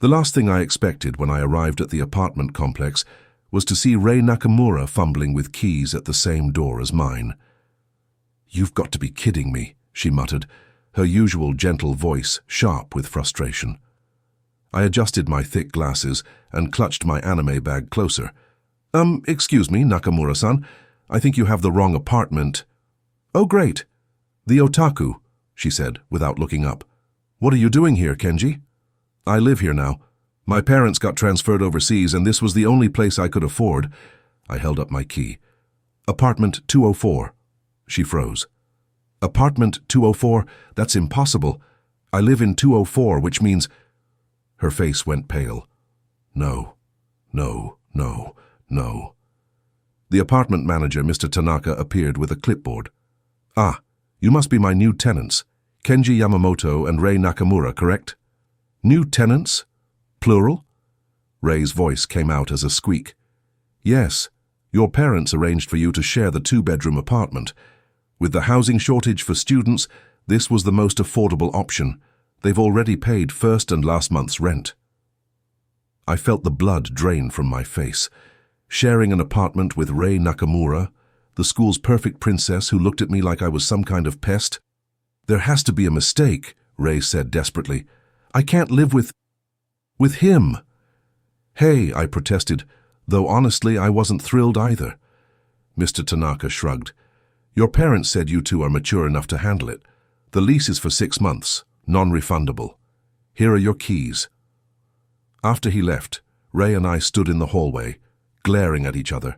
The last thing I expected when I arrived at the apartment complex was to see Rei Nakamura fumbling with keys at the same door as mine. "You've got to be kidding me," she muttered, her usual gentle voice sharp with frustration. I adjusted my thick glasses and clutched my anime bag closer. Excuse me, Nakamura-san. I think you have the wrong apartment." "Oh, great. The otaku," she said, without looking up. "What are you doing here, Kenji?" "I live here now. My parents got transferred overseas, and this was the only place I could afford." I held up my key. "Apartment 204. She froze. "Apartment 204? That's impossible. I live in 204, which means—" Her face went pale. No, no, no, no. The apartment manager, Mr. Tanaka, appeared with a clipboard. "Ah, you must be my new tenants. Kenji Yamamoto and Rei Nakamura, correct?" "New tenants? Plural?" Rei's voice came out as a squeak. "Yes, your parents arranged for you to share the two-bedroom apartment. With the housing shortage for students, this was the most affordable option. They've already paid first and last month's rent." I felt the blood drain from my face. Sharing an apartment with Rei Nakamura, the school's perfect princess who looked at me like I was some kind of pest. "There has to be a mistake," Rei said desperately. "I can't live with him." "Hey," I protested, though honestly I wasn't thrilled either. Mr. Tanaka shrugged. "Your parents said you two are mature enough to handle it. The lease is for 6 months, non-refundable. Here are your keys." After he left, Rei and I stood in the hallway, glaring at each other.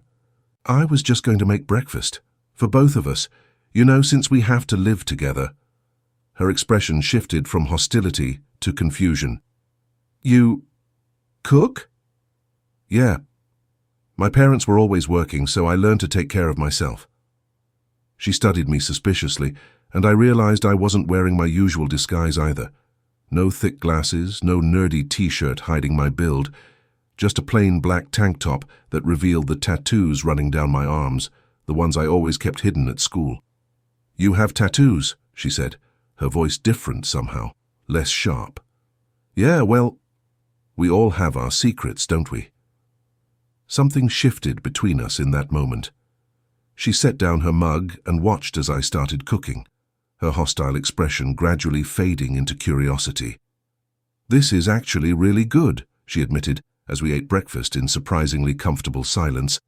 "I was just going to make breakfast. For both of us. You know, since we have to live together." Her expression shifted from hostility to confusion. "You cook?" "Yeah. My parents were always working, so I learned to take care of myself." She studied me suspiciously, and I realized I wasn't wearing my usual disguise either. No thick glasses, no nerdy t-shirt hiding my build, just a plain black tank top that revealed the tattoos running down my arms, the ones I always kept hidden at school. "You have tattoos," she said, her voice different somehow, less sharp. "Yeah, well, we all have our secrets, don't we?" Something shifted between us in that moment. She set down her mug and watched as I started cooking, her hostile expression gradually fading into curiosity. "This is actually really good," she admitted, as we ate breakfast in surprisingly comfortable silence.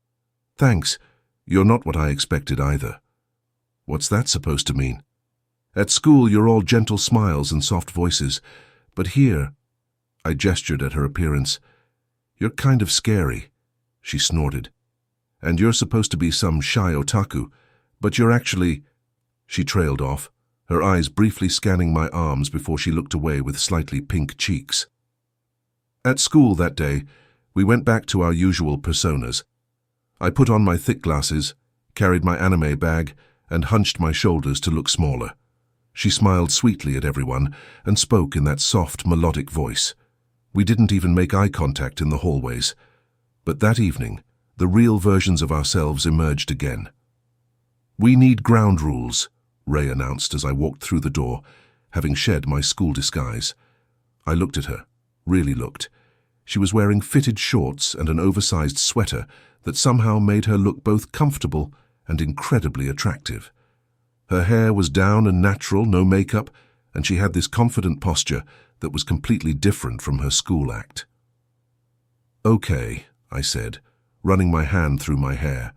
"Thanks. You're not what I expected either." "What's that supposed to mean?" "At school, you're all gentle smiles and soft voices. But here," I gestured at her appearance, "you're kind of scary." She snorted. "And you're supposed to be some shy otaku, but you're actually—" She trailed off, her eyes briefly scanning my arms before she looked away with slightly pink cheeks. At school that day, we went back to our usual personas. I put on my thick glasses, carried my anime bag, and hunched my shoulders to look smaller. She smiled sweetly at everyone and spoke in that soft, melodic voice. We didn't even make eye contact in the hallways. But that evening, the real versions of ourselves emerged again. "We need ground rules," Rei announced as I walked through the door, having shed my school disguise. I looked at her, really looked. She was wearing fitted shorts and an oversized sweater that somehow made her look both comfortable and incredibly attractive. Her hair was down and natural, no makeup, and she had this confident posture that was completely different from her school act. "Okay," I said, running my hand through my hair,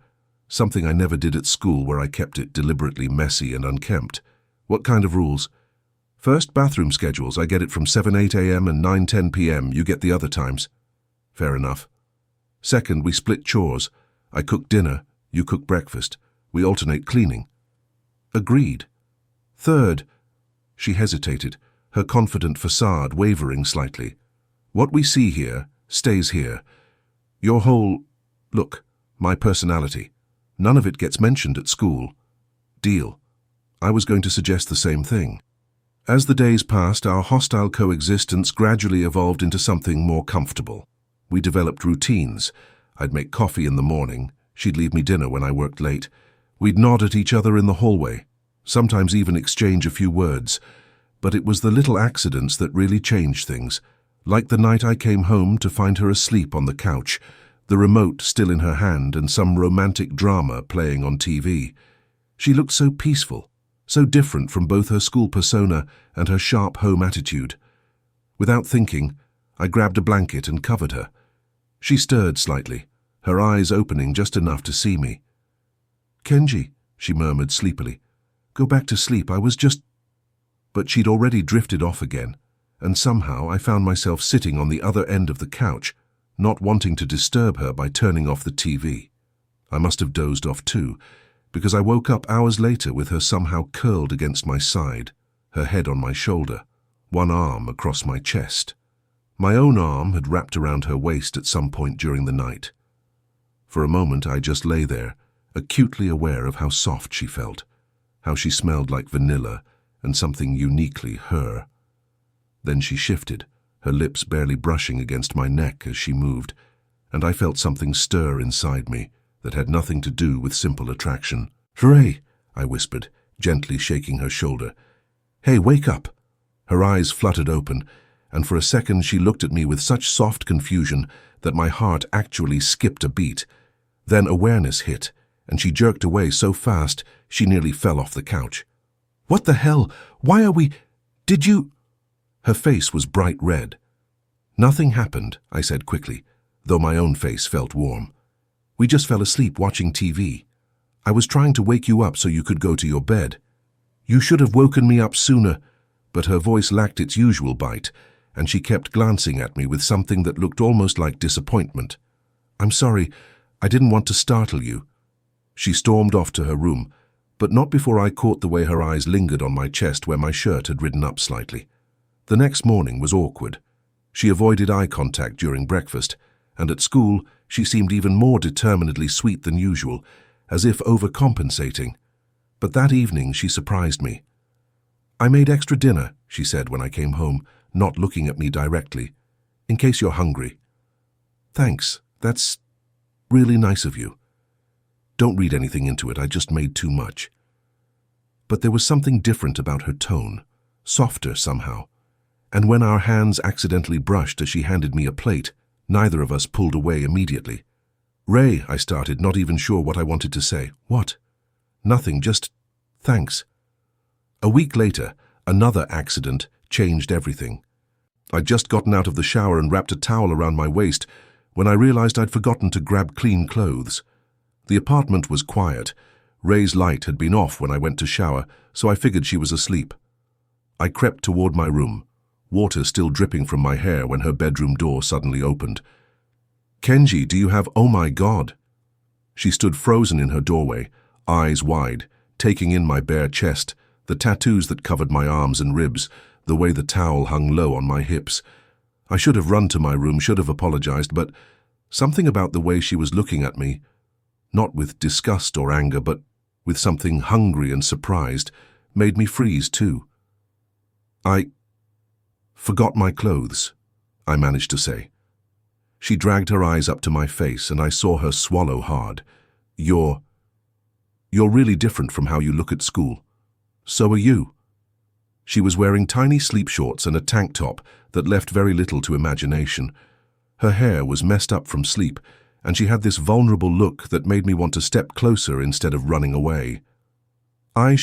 something I never did at school where I kept it deliberately messy and unkempt. "What kind of rules?" "First, bathroom schedules. I get it from 7-8 a.m. and 9-10 p.m. You get the other times." "Fair enough." "Second, we split chores. I cook dinner, you cook breakfast. We alternate cleaning." "Agreed." "Third," she hesitated, her confident facade wavering slightly. "What we see here stays here. Your whole, look, my personality. None of it gets mentioned at school." "Deal." I was going to suggest the same thing. As the days passed, our hostile coexistence gradually evolved into something more comfortable. We developed routines. I'd make coffee in the morning. She'd leave me dinner when I worked late. We'd nod at each other in the hallway, sometimes even exchange a few words. But it was the little accidents that really changed things. Like the night I came home to find her asleep on the couch, the remote still in her hand and some romantic drama playing on TV. She looked so peaceful, so different from both her school persona and her sharp home attitude. Without thinking, I grabbed a blanket and covered her. She stirred slightly, her eyes opening just enough to see me. "Kenji," she murmured sleepily. "Go back to sleep, I was just—" But she'd already drifted off again, and somehow I found myself sitting on the other end of the couch, not wanting to disturb her by turning off the TV. I must have dozed off too, because I woke up hours later with her somehow curled against my side, her head on my shoulder, one arm across my chest. My own arm had wrapped around her waist at some point during the night. For a moment I just lay there, acutely aware of how soft she felt, how she smelled like vanilla and something uniquely her. Then she shifted, her lips barely brushing against my neck as she moved, and I felt something stir inside me that had nothing to do with simple attraction. "Ray," I whispered, gently shaking her shoulder. "Hey, wake up!" Her eyes fluttered open, and for a second she looked at me with such soft confusion that my heart actually skipped a beat. Then awareness hit, and she jerked away so fast she nearly fell off the couch. "What the hell? Why are we— Did you—" Her face was bright red. "Nothing happened," I said quickly, though my own face felt warm. "We just fell asleep watching TV. I was trying to wake you up so you could go to your bed. You should have woken me up sooner," but her voice lacked its usual bite, and she kept glancing at me with something that looked almost like disappointment. "I'm sorry, I didn't want to startle you." She stormed off to her room, but not before I caught the way her eyes lingered on my chest where my shirt had ridden up slightly. The next morning was awkward. She avoided eye contact during breakfast, and at school she seemed even more determinedly sweet than usual, as if overcompensating. But that evening she surprised me. "I made extra dinner," she said when I came home, not looking at me directly, "in case you're hungry." "Thanks, that's really nice of you. Don't read anything into it, I just made too much." But there was something different about her tone, softer somehow, and when our hands accidentally brushed as she handed me a plate, neither of us pulled away immediately. "Ray," I started, not even sure what I wanted to say. "What?" "Nothing, just thanks." A week later, another accident changed everything. I'd just gotten out of the shower and wrapped a towel around my waist when I realized I'd forgotten to grab clean clothes. The apartment was quiet. Ray's light had been off when I went to shower, so I figured she was asleep. I crept toward my room, water still dripping from my hair when her bedroom door suddenly opened. "Kenji, do you have— Oh my God!" She stood frozen in her doorway, eyes wide, taking in my bare chest, the tattoos that covered my arms and ribs, the way the towel hung low on my hips. I should have run to my room, should have apologized, but something about the way she was looking at me, not with disgust or anger, but with something hungry and surprised, made me freeze too. "I forgot my clothes," I managed to say. She dragged her eyes up to my face and I saw her swallow hard. You're really different from how you look at school. So are you." She was wearing tiny sleep shorts and a tank top that left very little to imagination. Her hair was messed up from sleep, and she had this vulnerable look that made me want to step closer instead of running away. I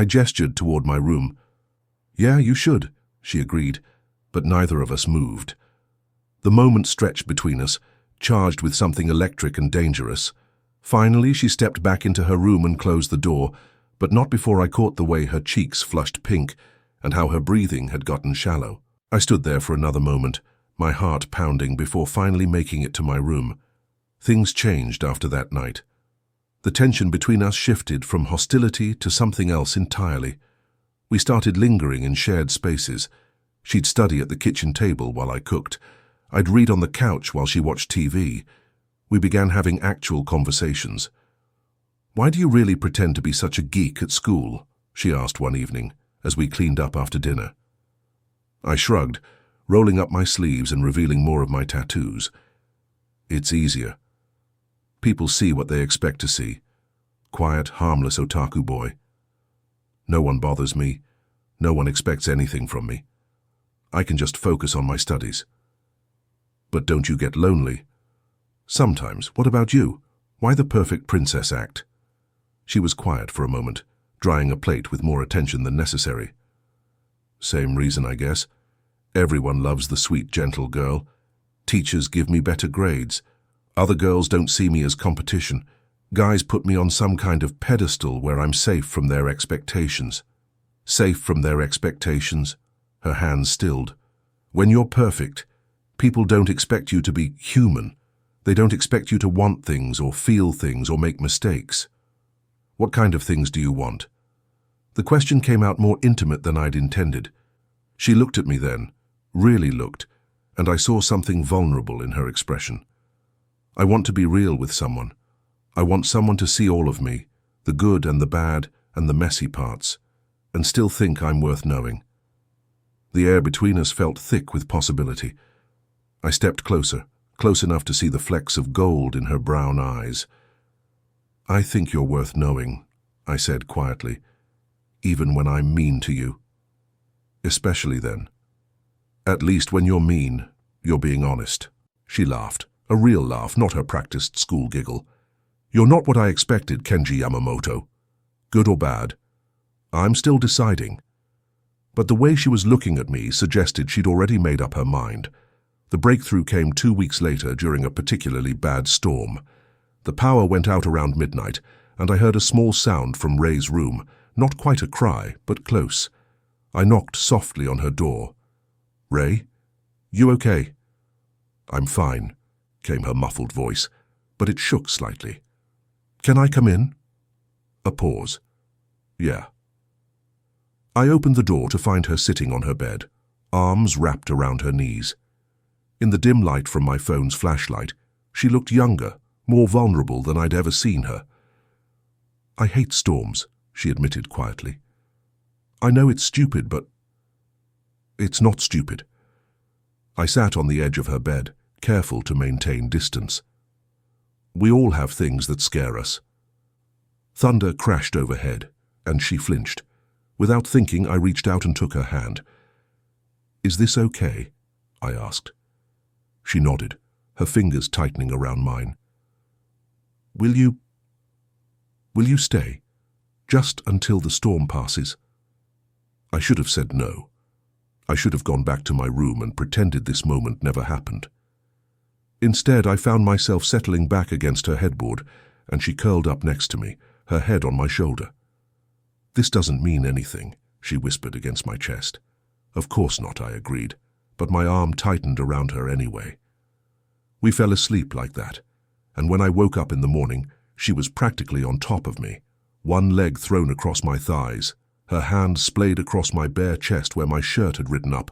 gestured toward my room. "Yeah, you should," she agreed, but neither of us moved. The moment stretched between us, charged with something electric and dangerous. Finally, she stepped back into her room and closed the door, but not before I caught the way her cheeks flushed pink and how her breathing had gotten shallow. I stood there for another moment, my heart pounding before finally making it to my room. Things changed after that night. The tension between us shifted from hostility to something else entirely. We started lingering in shared spaces. She'd study at the kitchen table while I cooked. I'd read on the couch while she watched TV. We began having actual conversations. "Why do you really pretend to be such a geek at school?" she asked one evening, as we cleaned up after dinner. I shrugged, rolling up my sleeves and revealing more of my tattoos. "It's easier. People see what they expect to see. Quiet, harmless otaku boy. No one bothers me. No one expects anything from me. I can just focus on my studies. But don't you get lonely? Sometimes. What about you? Why the perfect princess act? She was quiet for a moment, drying a plate with more attention than necessary. Same reason, I guess. Everyone loves the sweet, gentle girl. Teachers give me better grades. Other girls don't see me as competition. Guys put me on some kind of pedestal where I'm safe from their expectations. Safe from their expectations? Her hands stilled. When you're perfect, people don't expect you to be human. They don't expect you to want things or feel things or make mistakes. What kind of things do you want? The question came out more intimate than I'd intended. She looked at me then, really looked, and I saw something vulnerable in her expression. I want to be real with someone. I want someone to see all of me, the good and the bad and the messy parts, and still think I'm worth knowing. The air between us felt thick with possibility. I stepped closer, close enough to see the flecks of gold in her brown eyes. I think you're worth knowing, I said quietly, even when I'm mean to you. Especially then. At least when you're mean, you're being honest. She laughed, a real laugh, not her practiced school giggle. You're not what I expected, Kenji Yamamoto. Good or bad? I'm still deciding. But the way she was looking at me suggested she'd already made up her mind. The breakthrough came 2 weeks later during a particularly bad storm. The power went out around midnight, and I heard a small sound from Ray's room, not quite a cry, but close. I knocked softly on her door. Ray? You okay? I'm fine, came her muffled voice, but it shook slightly. Can I come in? A pause. Yeah. I opened the door to find her sitting on her bed, arms wrapped around her knees. In the dim light from my phone's flashlight, she looked younger, more vulnerable than I'd ever seen her. I hate storms, she admitted quietly. I know it's stupid, but it's not stupid. I sat on the edge of her bed, careful to maintain distance. We all have things that scare us. Thunder crashed overhead, and she flinched. Without thinking, I reached out and took her hand. Is this okay? I asked. She nodded, her fingers tightening around mine. Will you stay? Just until the storm passes? I should have said no. I should have gone back to my room and pretended this moment never happened. Instead, I found myself settling back against her headboard, and she curled up next to me, her head on my shoulder. This doesn't mean anything, she whispered against my chest. Of course not, I agreed, but my arm tightened around her anyway. We fell asleep like that, and when I woke up in the morning, she was practically on top of me, one leg thrown across my thighs, her hand splayed across my bare chest where my shirt had ridden up.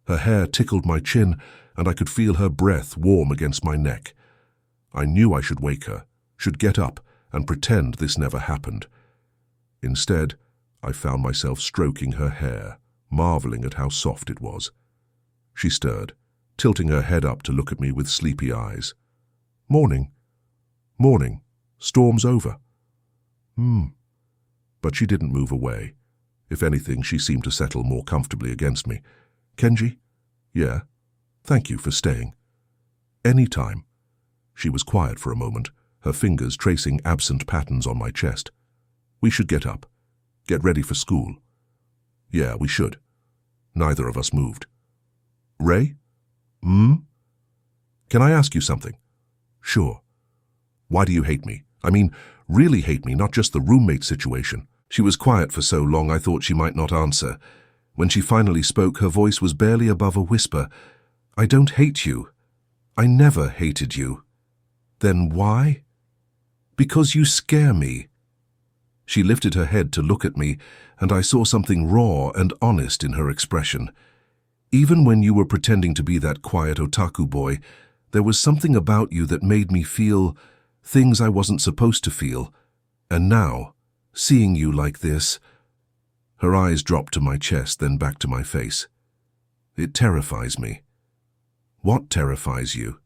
Her hair tickled my chin, and I could feel her breath warm against my neck. I knew I should wake her, should get up and pretend this never happened. Instead, I found myself stroking her hair, marveling at how soft it was. She stirred, tilting her head up to look at me with sleepy eyes. Morning. Morning. Storm's over. But she didn't move away. If anything, she seemed to settle more comfortably against me. Kenji? Yeah. Thank you for staying. Any time. She was quiet for a moment, her fingers tracing absent patterns on my chest. We should get up. Get ready for school. Yeah, we should. Neither of us moved. Ray? Can I ask you something? Sure. Why do you hate me? I mean, really hate me, not just the roommate situation. She was quiet for so long I thought she might not answer. When she finally spoke, her voice was barely above a whisper. I don't hate you. I never hated you. Then why? Because you scare me. She lifted her head to look at me, and I saw something raw and honest in her expression. Even when you were pretending to be that quiet otaku boy, there was something about you that made me feel things I wasn't supposed to feel. And now, seeing you like this... Her eyes dropped to my chest, then back to my face. It terrifies me. What terrifies you?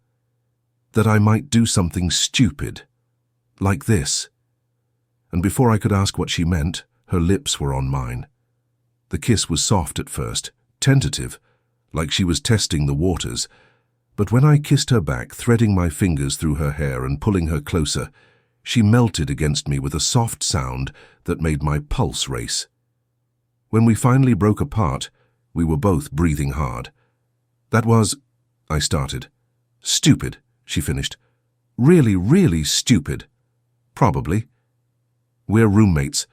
That I might do something stupid. Like this. And before I could ask what she meant, her lips were on mine. The kiss was soft at first, tentative, like she was testing the waters. But when I kissed her back, threading my fingers through her hair and pulling her closer, she melted against me with a soft sound that made my pulse race. When we finally broke apart, we were both breathing hard. "That was," I started. "Stupid," she finished. "Really, really stupid." "Probably. We're roommates.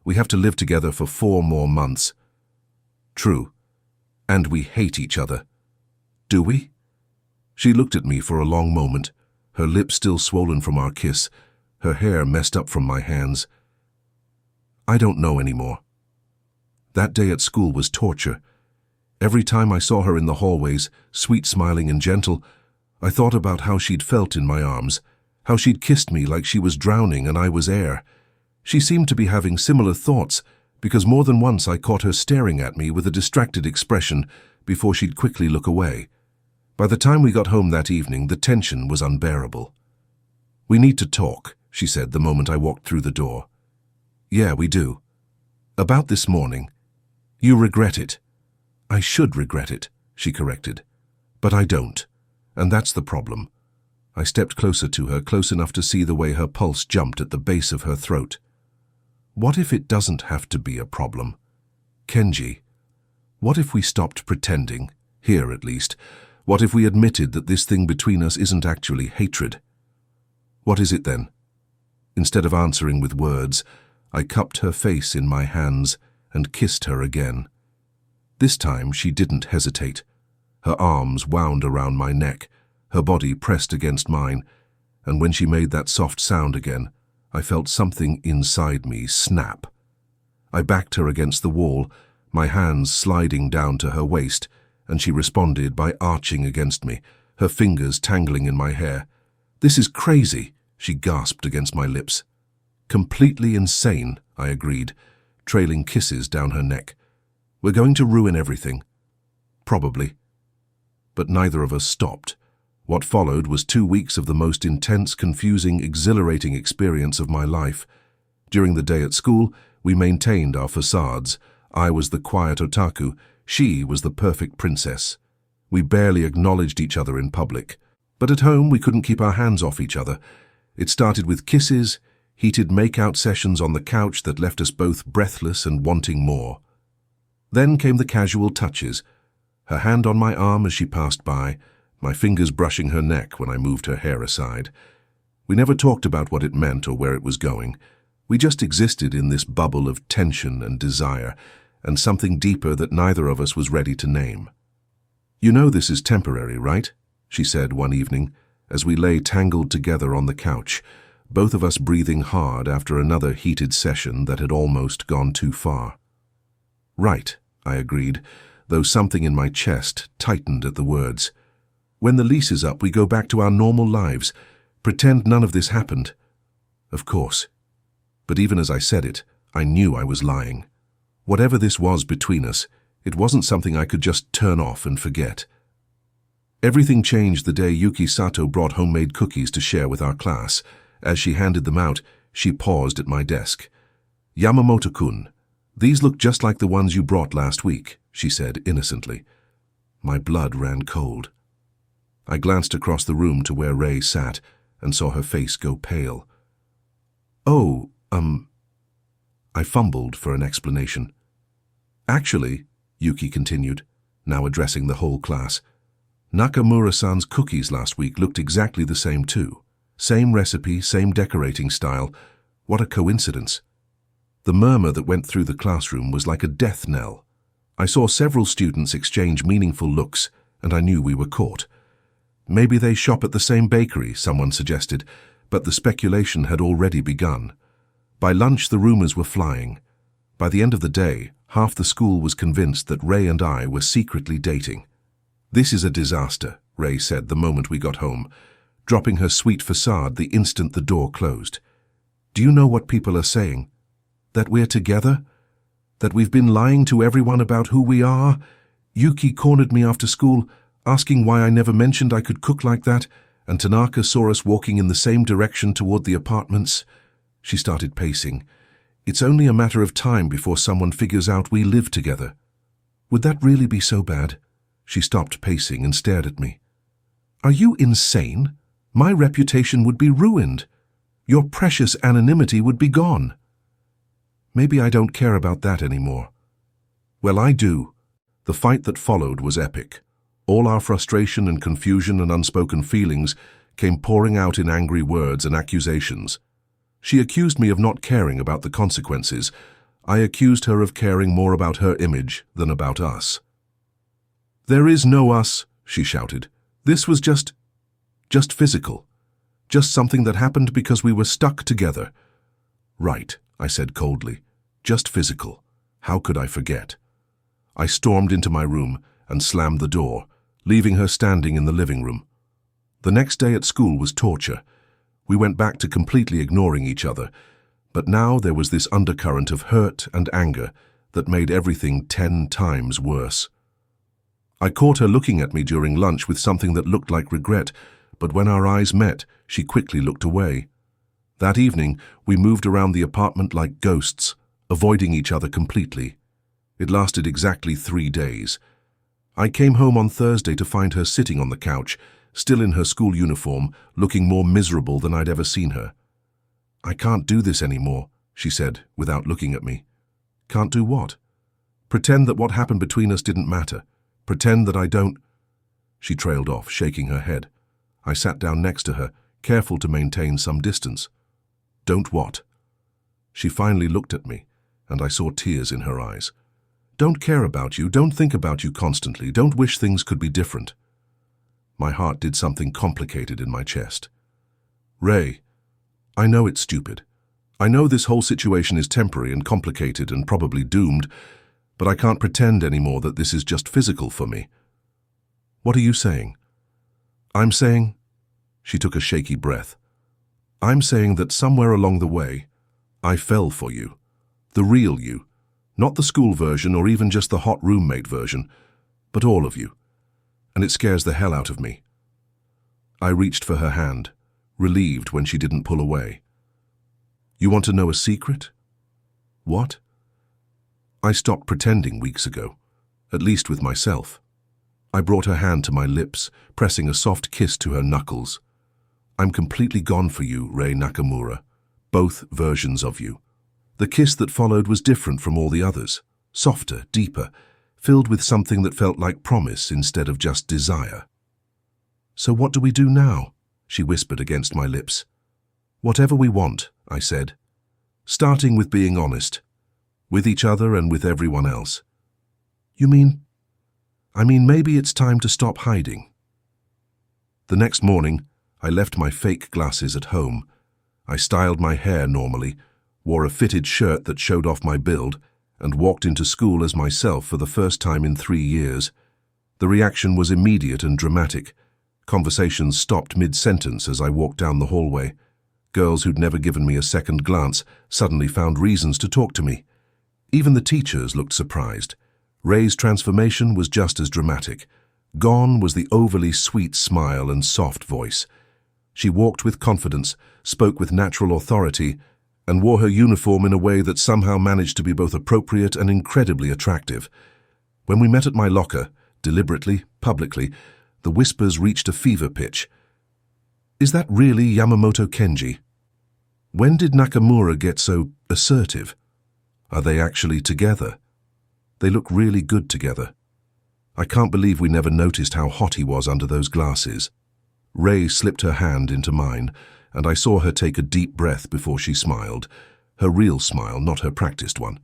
We have to live together for 4 more months." "True. And we hate each other." "Do we?" She looked at me for a long moment, her lips still swollen from our kiss, her hair messed up from my hands. "I don't know anymore. That day at school was torture. Every time I saw her in the hallways, sweet-smiling and gentle, I thought about how she'd felt in my arms, how she'd kissed me like she was drowning and I was air. She seemed to be having similar thoughts, because more than once I caught her staring at me with a distracted expression before she'd quickly look away. By the time we got home that evening, the tension was unbearable. "We need to talk," she said the moment I walked through the door. "Yeah, we do. About this morning. You regret it." "I should regret it," she corrected. "But I don't. And that's the problem." I stepped closer to her, close enough to see the way her pulse jumped at the base of her throat. "What if it doesn't have to be a problem? Kenji, what if we stopped pretending, here at least? What if we admitted that this thing between us isn't actually hatred?" "What is it then?" Instead of answering with words, I cupped her face in my hands and kissed her again. This time she didn't hesitate. Her arms wound around my neck, her body pressed against mine, and when she made that soft sound again, I felt something inside me snap. I backed her against the wall, my hands sliding down to her waist, and she responded by arching against me, her fingers tangling in my hair. "This is crazy," she gasped against my lips. "Completely insane," I agreed, trailing kisses down her neck. "We're going to ruin everything." "Probably." But neither of us stopped. What followed was 2 weeks of the most intense, confusing, exhilarating experience of my life. During the day at school, we maintained our facades. I was the quiet otaku, she was the perfect princess. We barely acknowledged each other in public. But at home, we couldn't keep our hands off each other. It started with kisses, heated make-out sessions on the couch that left us both breathless and wanting more. Then came the casual touches, her hand on my arm as she passed by, my fingers brushing her neck when I moved her hair aside. We never talked about what it meant or where it was going. We just existed in this bubble of tension and desire, and something deeper that neither of us was ready to name. "You know this is temporary, right?" she said one evening, as we lay tangled together on the couch, both of us breathing hard after another heated session that had almost gone too far. "Right," I agreed, though something in my chest tightened at the words. "When the lease is up, we go back to our normal lives, pretend none of this happened." Of course. But even as I said it, I knew I was lying. Whatever this was between us, it wasn't something I could just turn off and forget. Everything changed the day Yuki Sato brought homemade cookies to share with our class. As she handed them out, she paused at my desk. "Yamamoto-kun, these look just like the ones you brought last week," she said innocently. My blood ran cold. I glanced across the room to where Ray sat and saw her face go pale. "Oh, I fumbled for an explanation. "Actually," Yuki continued, now addressing the whole class, "Nakamura-san's cookies last week looked exactly the same too. Same recipe, same decorating style. What a coincidence." The murmur that went through the classroom was like a death knell. I saw several students exchange meaningful looks, and I knew we were caught. "Maybe they shop at the same bakery," someone suggested, but the speculation had already begun. By lunch, the rumors were flying. By the end of the day, half the school was convinced that Ray and I were secretly dating. "This is a disaster," Ray said the moment we got home, dropping her sweet facade the instant the door closed. "Do you know what people are saying? That we're together? That we've been lying to everyone about who we are? Yuki cornered me after school, asking why I never mentioned I could cook like that, and Tanaka saw us walking in the same direction toward the apartments." She started pacing. "It's only a matter of time before someone figures out we live together. Would that really be so bad? She stopped pacing and stared at me. Are you insane? My reputation would be ruined. Your precious anonymity would be gone. Maybe I don't care about that anymore. Well, I do. The fight that followed was epic. All our frustration and confusion and unspoken feelings came pouring out in angry words and accusations. She accused me of not caring about the consequences. I accused her of caring more about her image than about us. There is no us, she shouted. This was just physical. Just something that happened because we were stuck together. Right, I said coldly. Just physical. How could I forget? I stormed into my room and slammed the door, leaving her standing in the living room. The next day at school was torture. We went back to completely ignoring each other, but now there was this undercurrent of hurt and anger that made everything 10 times worse. I caught her looking at me during lunch with something that looked like regret, but when our eyes met, she quickly looked away. That evening, we moved around the apartment like ghosts, avoiding each other completely. It lasted exactly 3 days. I came home on Thursday to find her sitting on the couch, still in her school uniform, looking more miserable than I'd ever seen her. I can't do this anymore, she said, without looking at me. Can't do what? Pretend that what happened between us didn't matter. Pretend that I don't... She trailed off, shaking her head. I sat down next to her, careful to maintain some distance. Don't what? She finally looked at me, and I saw tears in her eyes. Don't care about you, don't think about you constantly, don't wish things could be different. My heart did something complicated in my chest. Ray, I know it's stupid. I know this whole situation is temporary and complicated and probably doomed, but I can't pretend anymore that this is just physical for me. What are you saying? I'm saying... She took a shaky breath. I'm saying that somewhere along the way, I fell for you. The real you. Not the school version or even just the hot roommate version, but all of you. And it scares the hell out of me. I reached for her hand, relieved when she didn't pull away. You want to know a secret? What? I stopped pretending weeks ago, at least with myself. I brought her hand to my lips, pressing a soft kiss to her knuckles. I'm completely gone for you, Rei Nakamura. Both versions of you. The kiss that followed was different from all the others, softer, deeper, filled with something that felt like promise instead of just desire. So what do we do now? She whispered against my lips. Whatever we want, I said. Starting with being honest. With each other and with everyone else. You mean? I mean, maybe it's time to stop hiding. The next morning, I left my fake glasses at home. I styled my hair normally, wore a fitted shirt that showed off my build, and walked into school as myself for the first time in 3 years. The reaction was immediate and dramatic. Conversations stopped mid-sentence as I walked down the hallway. Girls who'd never given me a second glance suddenly found reasons to talk to me. Even the teachers looked surprised. Ray's transformation was just as dramatic. Gone was the overly sweet smile and soft voice. She walked with confidence, spoke with natural authority, and wore her uniform in a way that somehow managed to be both appropriate and incredibly attractive. When we met at my locker, deliberately, publicly, the whispers reached a fever pitch. Is that really Yamamoto Kenji? When did Nakamura get so assertive? Are they actually together? They look really good together. I can't believe we never noticed how hot he was under those glasses. Ray slipped her hand into mine, and I saw her take a deep breath before she smiled. Her real smile, not her practiced one.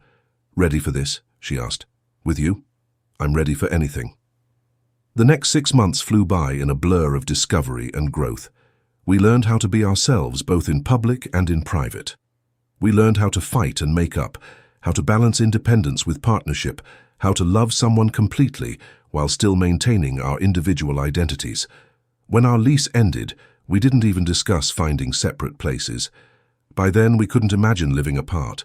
Ready for this? She asked. With you? I'm ready for anything. The next 6 months flew by in a blur of discovery and growth. We learned how to be ourselves both in public and in private. We learned how to fight and make up, how to balance independence with partnership, how to love someone completely while still maintaining our individual identities. When our lease ended, we didn't even discuss finding separate places. By then, we couldn't imagine living apart.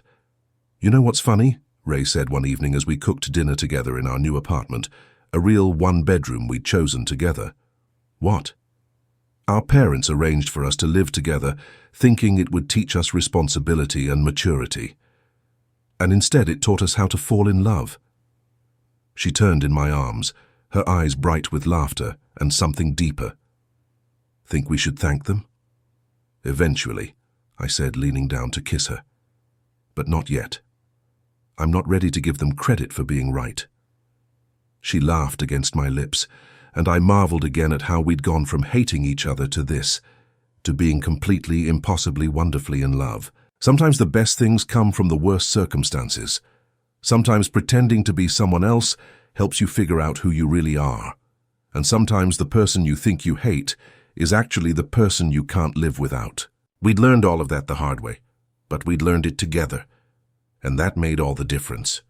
You know what's funny? Ray said one evening as we cooked dinner together in our new apartment, a real one-bedroom we'd chosen together. What? Our parents arranged for us to live together, thinking it would teach us responsibility and maturity. And instead it taught us how to fall in love. She turned in my arms, her eyes bright with laughter and something deeper. Think we should thank them? Eventually, I said, leaning down to kiss her. But not yet. I'm not ready to give them credit for being right. She laughed against my lips, and I marveled again at how we'd gone from hating each other to this, to being completely, impossibly, wonderfully in love. Sometimes the best things come from the worst circumstances. Sometimes pretending to be someone else helps you figure out who you really are. And sometimes the person you think you hate is actually the person you can't live without. We'd learned all of that the hard way, but we'd learned it together, and that made all the difference.